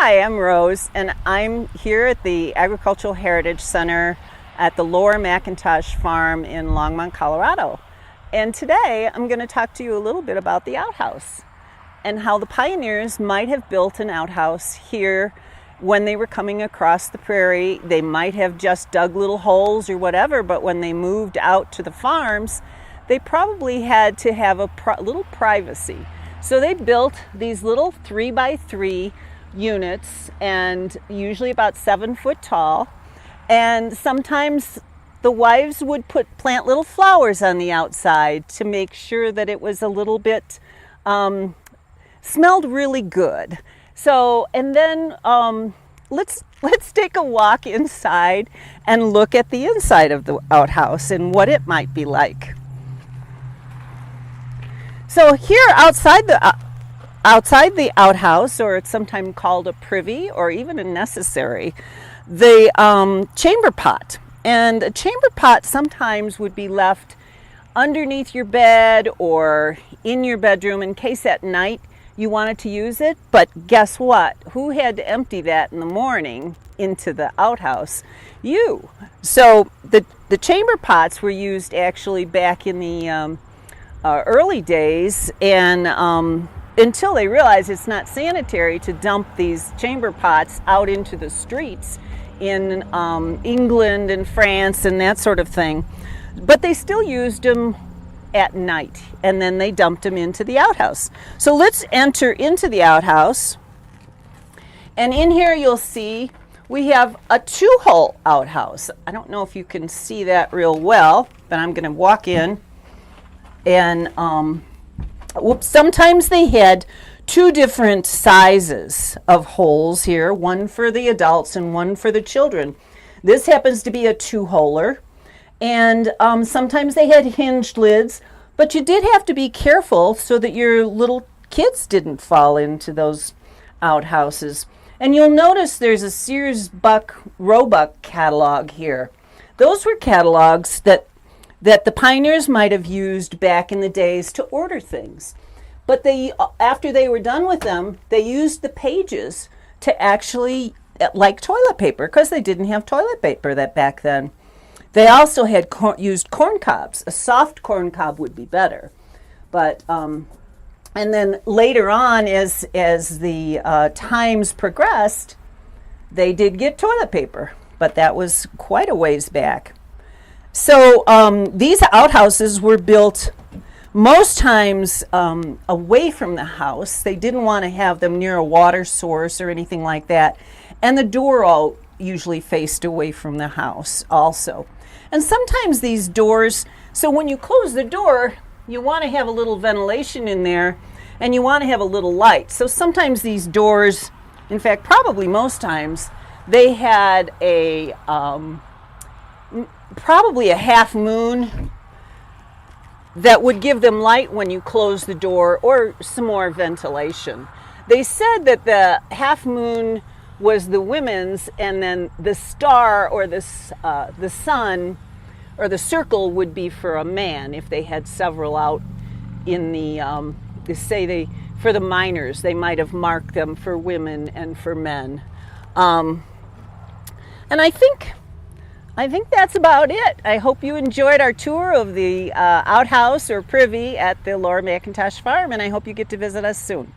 Hi, I'm Rose, and I'm here at the Agricultural Heritage Center at the Lower McIntosh Farm in Longmont, Colorado. And today I'm going to talk to you a little bit about the outhouse and how the pioneers might have built an outhouse here when they were coming across the prairie. They might have just dug little holes or whatever, but when they moved out to the farms, they probably had to have a little privacy. So they built these little 3x3 units, and usually about 7 foot tall. And sometimes the wives would plant little flowers on the outside to make sure that it was a little bit smelled really good. So, and then let's take a walk inside and look at the inside of the outhouse and what it might be like. So here outside the outhouse, or it's sometimes called a privy or even a necessary, the chamber pot. And a chamber pot sometimes would be left underneath your bed or in your bedroom in case at night you wanted to use it. But guess what? Who had to empty that in the morning into the outhouse? You. So the chamber pots were used actually back in the early days, and until they realized it's not sanitary to dump these chamber pots out into the streets in England and France and that sort of thing. But they still used them at night, and then they dumped them into the outhouse. So let's enter into the outhouse. And in here you'll see we have a 2-hole outhouse. I don't know if you can see that real well, but I'm going to walk in. And sometimes they had 2 different sizes of holes here, one for the adults and one for the children. This happens to be a 2-holer, and sometimes they had hinged lids, but you did have to be careful so that your little kids didn't fall into those outhouses. And you'll notice there's a Sears Roebuck catalog here. Those were catalogs that the pioneers might have used back in the days to order things. But after they were done with them, they used the pages to actually, like toilet paper, because they didn't have toilet paper back then. They also had used corn cobs. A soft corn cob would be better. But and then later on, as the times progressed, they did get toilet paper, but that was quite a ways back. So these outhouses were built most times away from the house. They didn't want to have them near a water source or anything like that. And the door all usually faced away from the house also. And sometimes these doors, so when you close the door, you want to have a little ventilation in there, and you want to have a little light. So sometimes these doors, in fact, probably most times, they had probably a half moon that would give them light when you close the door, or some more ventilation. They said that the half moon was the women's, and then the star or the sun or the circle would be for a man if they had several out in the for the miners. They might have marked them for women and for men. And I think that's about it. I hope you enjoyed our tour of the outhouse or privy at the Lower McIntosh Farm, and I hope you get to visit us soon.